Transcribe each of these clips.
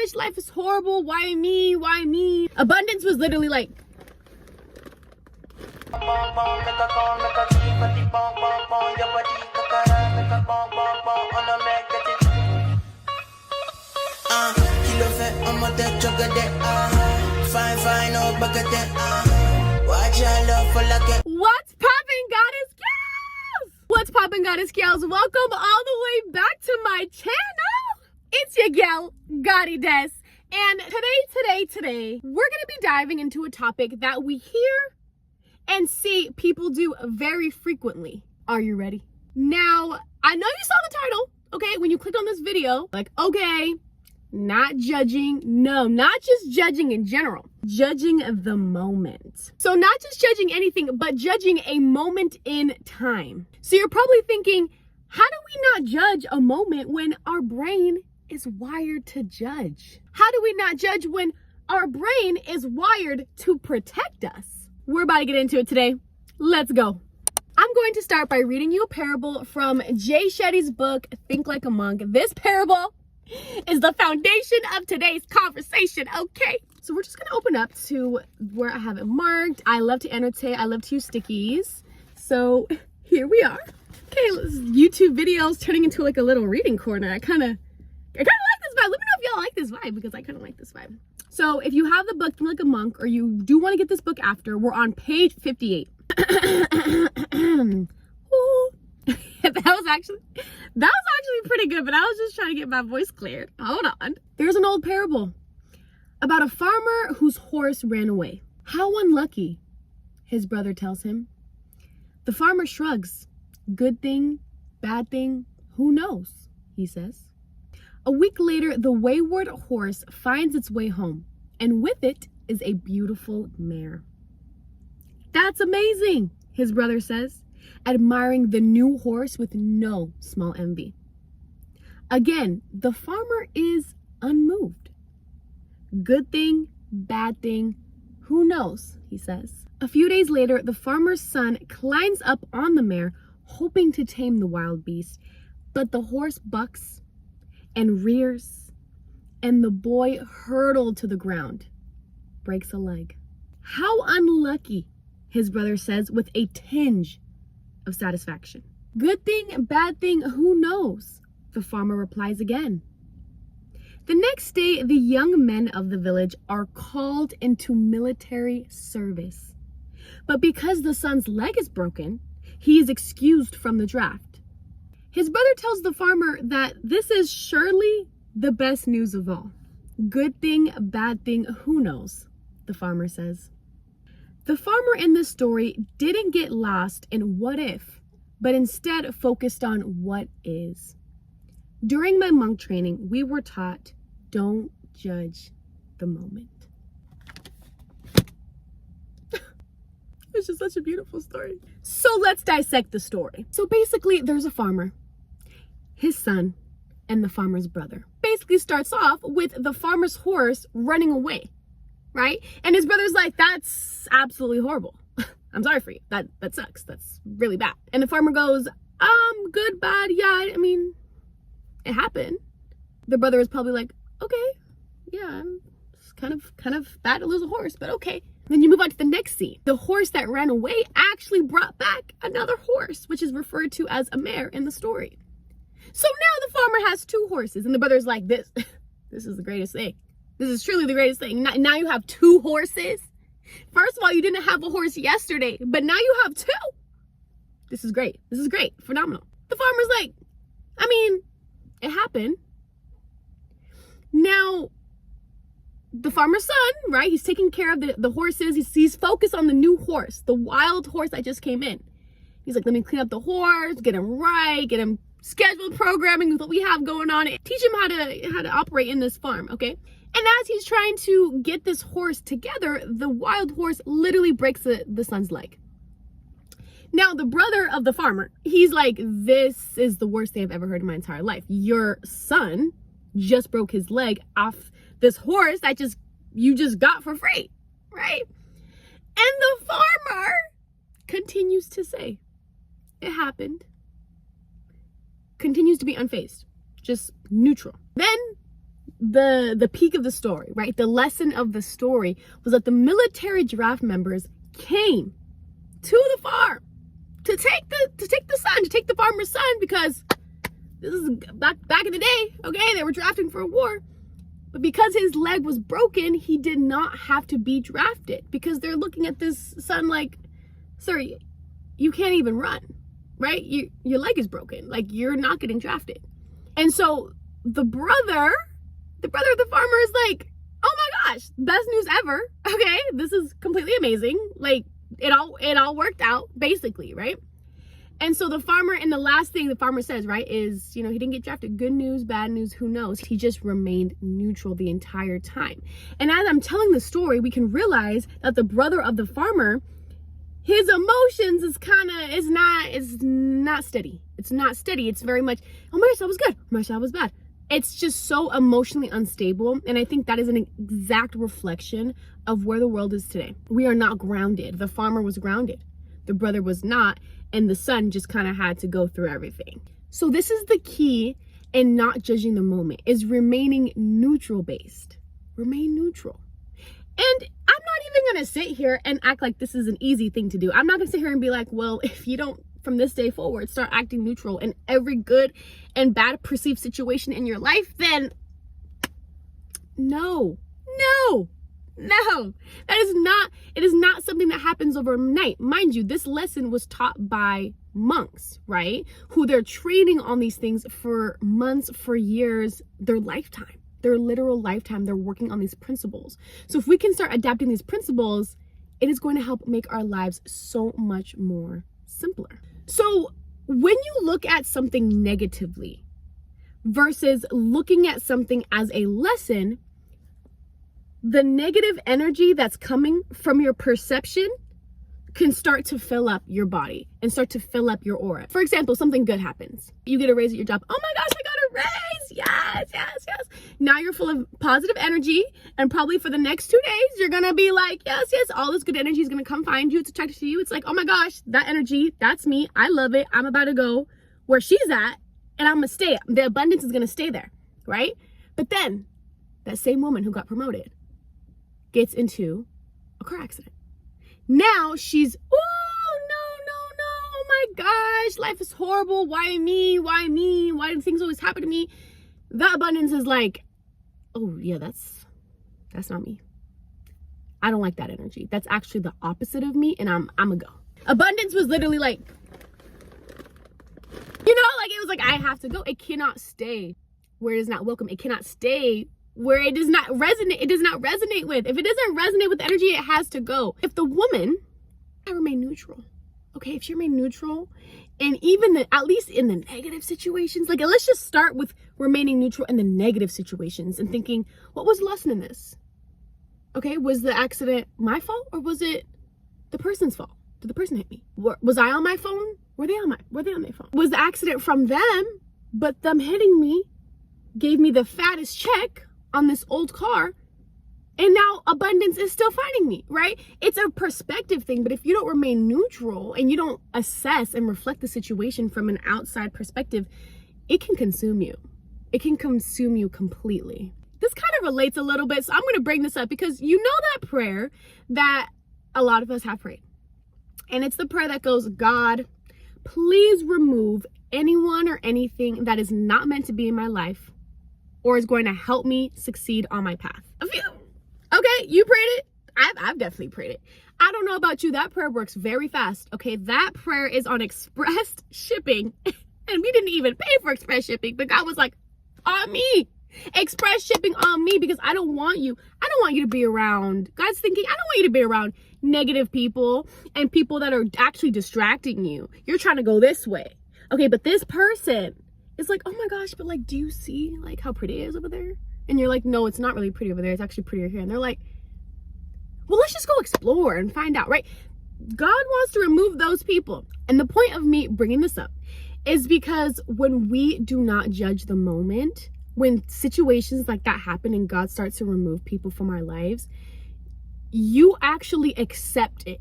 gosh, life is horrible. Why me? Why me? Abundance was literally like, what's poppin', goddess Gyals? What's poppin', goddess Gyals? Welcome all the way back to my channel. It's your gal, Gotti Des. And today, we're gonna be diving into a topic that we hear and see people do very frequently. Are you ready? Now, I know you saw the title, okay? When you clicked on this video, like, okay, not judging. No, not just judging in general. Judging the moment. So not just judging anything, but judging a moment in time. So you're probably thinking, how do we not judge a moment when our brain is wired to judge? How do we not judge when our brain is wired to protect us? We're about to get into it today. Let's go. I'm going to start by reading you a parable from Jay Shetty's book, Think Like a Monk. This parable is the foundation of today's conversation, okay? So we're just gonna open up to where I have it marked. I love to annotate, I love to use stickies. So here we are. Okay, YouTube videos turning into like a little reading corner. I kind of like this vibe. Let me know if y'all like this vibe, because I kind of like this vibe. So if you have the book Think Like a Monk, or you do want to get this book after, we're on page 58. That was actually pretty good, but I was just trying to get my voice cleared. Hold on. There's an old parable about a farmer whose horse ran away. How unlucky, his brother tells him. The farmer shrugs. Good thing, bad thing, who knows, he says. A week later, the wayward horse finds its way home, and with it is a beautiful mare. That's amazing, his brother says, admiring the new horse with no small envy. Again, the farmer is unmoved. Good thing, bad thing, who knows, he says. A few days later, the farmer's son climbs up on the mare, hoping to tame the wild beast, but the horse bucks and rears, and the boy hurtled to the ground, breaks a leg. How unlucky, his brother says with a tinge of satisfaction. Good thing, bad thing, who knows? The farmer replies again. The next day, the young men of the village are called into military service. But because the son's leg is broken, he is excused from the draft. His brother tells the farmer that this is surely the best news of all. Good thing, bad thing, who knows? The farmer says. The farmer in this story didn't get lost in what if, but instead focused on what is. During my monk training, we were taught, don't judge the moment. It's just such a beautiful story. So let's dissect the story. So basically, there's a farmer, his son, and the farmer's brother. Basically starts off with the farmer's horse running away, right? And his brother's like, that's absolutely horrible. I'm sorry for you. That sucks. That's really bad. And the farmer goes, good, bad, yeah, I mean, it happened. The brother is probably like, okay, yeah, it's kind of bad to lose a horse, but okay. Then you move on to the next scene. The horse that ran away actually brought back another horse, which is referred to as a mare in the story. So now the farmer has two horses, and the brother's like, this is the greatest thing. This is truly the greatest thing. Now you have two horses. First of all, you didn't have a horse yesterday, but now you have two. This is great. This is great. Phenomenal. The farmer's like, I mean, it happened. Now, the farmer's son, right? He's taking care of the horses. He's focused on the new horse, the wild horse that just came in. He's like, let me clean up the horse, get him right, get him scheduled programming with what we have going on, teach him how to operate in this farm, okay? And as he's trying to get this horse together, the wild horse literally breaks the son's leg. Now, the brother of the farmer, he's like, this is the worst thing I've ever heard in my entire life. Your son just broke his leg off this horse that you just got for free, right? And the farmer continues to say, it happened. Continues to be unfazed, just neutral. Then the peak of the story, right? The lesson of the story was that the military draft members came to the farm to take the farmer's son, because this is back in the day, okay? They were drafting for a war. But because his leg was broken, he did not have to be drafted, because they're looking at this son like, sir, you can't even run, right? Your leg is broken. Like, you're not getting drafted. And so the brother of the farmer is like, oh my gosh, best news ever. Okay, this is completely amazing. Like, it all worked out, basically, right? And so the farmer, and the last thing the farmer says, right, is, he didn't get drafted. Good news, bad news, who knows? He just remained neutral the entire time. And as I'm telling the story, we can realize that the brother of the farmer, his emotions is not steady. It's not steady. It's very much, oh my gosh, that was good. Oh my gosh, that was bad. It's just so emotionally unstable. And I think that is an exact reflection of where the world is today. We are not grounded. The farmer was grounded. The brother was not. And the son just kind of had to go through everything. So this is the key in not judging the moment, is remaining neutral based. Remain neutral. And I'm not even going to sit here and act like this is an easy thing to do. I'm not going to sit here and be like, well, if you don't, from this day forward, start acting neutral in every good and bad perceived situation in your life, then no. It is not something that happens overnight. Mind you, this lesson was taught by monks, right? Who they're training on these things for months, for years, their lifetime, their literal lifetime. They're working on these principles. So if we can start adapting these principles, it is going to help make our lives so much more simpler. So when you look at something negatively versus looking at something as a lesson, the negative energy that's coming from your perception can start to fill up your body and start to fill up your aura. For example, something good happens. You get a raise at your job. Oh my gosh, I got a raise. Yes. Now you're full of positive energy, and probably for the next 2 days, you're gonna be like, yes, all this good energy is gonna come find you. It's attracted to you. It's like, oh my gosh, that energy, that's me. I love it. I'm about to go where she's at, and I'm gonna stay. The abundance is gonna stay there, right? But then that same woman who got promoted gets into a car accident. Now she's, no, oh my gosh, life is horrible. Why me? Why do things always happen to me? That abundance is like, oh yeah, that's not me. I don't like that energy. That's actually the opposite of me, and I'm gonna go. Abundance was literally like, it was like, I have to go. It cannot stay where it is not welcome. It cannot stay where it does not resonate with. If it doesn't resonate with energy, it has to go. If the woman, I remain neutral. Okay, if she remained neutral, and even at least in the negative situations, like, let's just start with remaining neutral in the negative situations and thinking, what was the lesson in this? Okay, was the accident my fault, or was it the person's fault? Did the person hit me? Was I on my phone? Were they on their phone? Was the accident from them, but them hitting me gave me the fattest check on this old car, and now abundance is still finding me, right? It's a perspective thing. But if you don't remain neutral and you don't assess and reflect the situation from an outside perspective, it can consume you. It can consume you completely. This kind of relates a little bit, so I'm going to bring this up because you know that prayer that a lot of us have prayed, and it's the prayer that goes, God, please remove anyone or anything that is not meant to be in my life or is going to help me succeed on my path. Okay, you prayed it. I've definitely prayed it. I don't know about you. That prayer works very fast. Okay, that prayer is on express shipping. And we didn't even pay for express shipping, but God was like, on me. Express shipping on me, because I don't want you to be around. God's thinking, I don't want you to be around negative people and people that are actually distracting you. You're trying to go this way. Okay, but this person, it's like, oh my gosh, but like, do you see like how pretty it is over there? And you're like, no, it's not really pretty over there. It's actually prettier here. And they're like, well, let's just go explore and find out, right? God wants to remove those people. And the point of me bringing this up is because when we do not judge the moment, when situations like that happen and God starts to remove people from our lives, you actually accept it,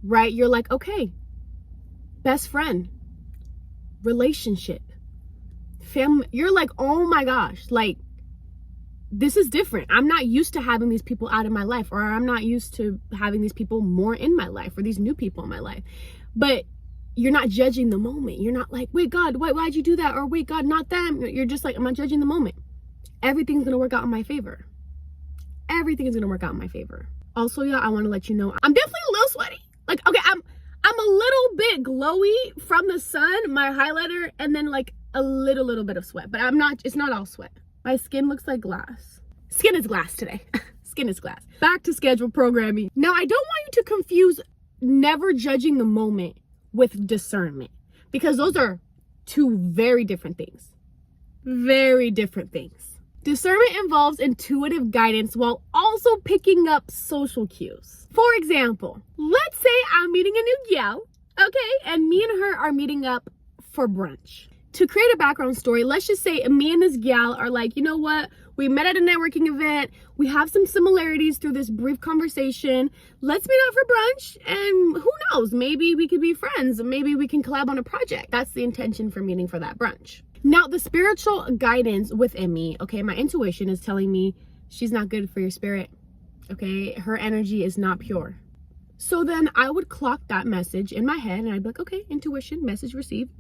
right? You're like, okay, best friend, relationship, family. You're like, oh my gosh, like, this is different. I'm not used to having these people out of my life, or I'm not used to having these people more in my life, or these new people in my life. But you're not judging the moment. You're not like, wait, God, why'd you do that? Or wait, God, not them. You're just like, I'm not judging the moment. Everything's going to work out in my favor. Everything is going to work out in my favor. Also, y'all, I want to let you know, I'm definitely a little sweaty. Like, okay, I'm a little bit glowy from the sun, my highlighter, and then like a little bit of sweat. But it's not all sweat. My skin looks like glass. Skin is glass today. Skin is glass. Back to scheduled programming. Now, I don't want you to confuse never judging the moment with discernment, because those are two very different things. Very different things. Discernment involves intuitive guidance while also picking up social cues. For example, let's say I'm meeting a new gyal, okay? And me and her are meeting up for brunch. To create a background story, let's just say me and this gyal are like, you know what? We met at a networking event. We have some similarities through this brief conversation. Let's meet up for brunch, and who knows? Maybe we could be friends. Maybe we can collab on a project. That's the intention for meeting for that brunch. Now, the spiritual guidance within me, okay, my intuition is telling me she's not good for your spirit, okay? Her energy is not pure. So then I would clock that message in my head, and I'd be like, okay, intuition, message received.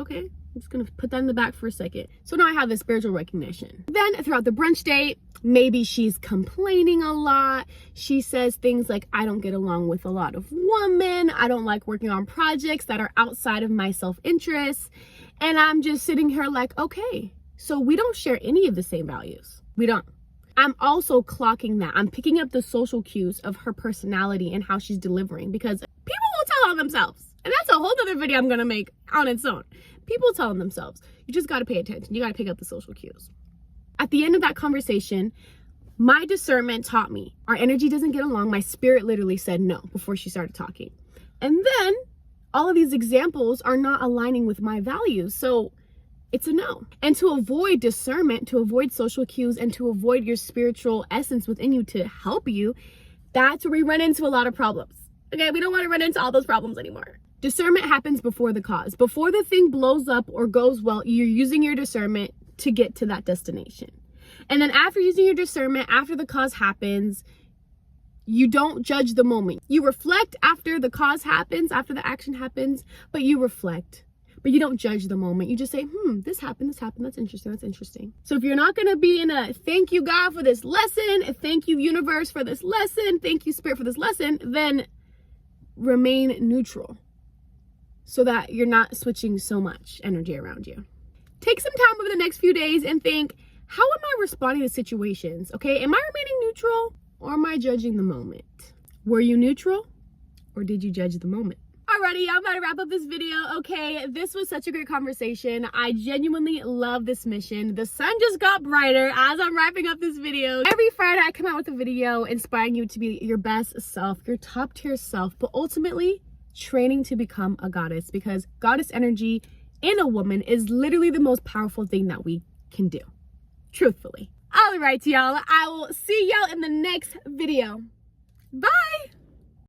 Okay, I'm just gonna put that in the back for a second. So now I have this spiritual recognition. Then throughout the brunch date, maybe she's complaining a lot. She says things like, I don't get along with a lot of women. I don't like working on projects that are outside of my self-interest. And I'm just sitting here like, okay, so we don't share any of the same values. We don't. I'm also clocking that. I'm picking up the social cues of her personality and how she's delivering, because people will tell on themselves. And that's a whole other video I'm gonna make on its own. People telling themselves. You just gotta pay attention. You gotta pick up the social cues. At the end of that conversation, my discernment taught me our energy doesn't get along. My spirit literally said no before she started talking. And then all of these examples are not aligning with my values. So it's a no. And to avoid discernment, to avoid social cues, and to avoid your spiritual essence within you to help you, that's where we run into a lot of problems. Okay, we don't want to run into all those problems anymore. Discernment happens before the cause. Before the thing blows up or goes well, you're using your discernment to get to that destination. And then after using your discernment, after the cause happens, you don't judge the moment. You reflect after the cause happens, after the action happens, but you reflect. But you don't judge the moment. You just say, this happened, that's interesting. So if you're not gonna be in a thank you God for this lesson, a thank you universe for this lesson, thank you spirit for this lesson, then remain neutral so that you're not switching so much energy around you. Take some time over the next few days and think, how am I responding to situations? Okay, am I remaining neutral, or am I judging the moment? Were you neutral, or did you judge the moment? Alrighty, I'm about to wrap up this video. Okay, this was such a great conversation. I genuinely love this mission. The sun just got brighter as I'm wrapping up this video. Every Friday I come out with a video inspiring you to be your best self, your top tier self, but ultimately training to become a goddess, because goddess energy in a woman is literally the most powerful thing that we can do. Truthfully. All right, y'all. I will see y'all in the next video. Bye.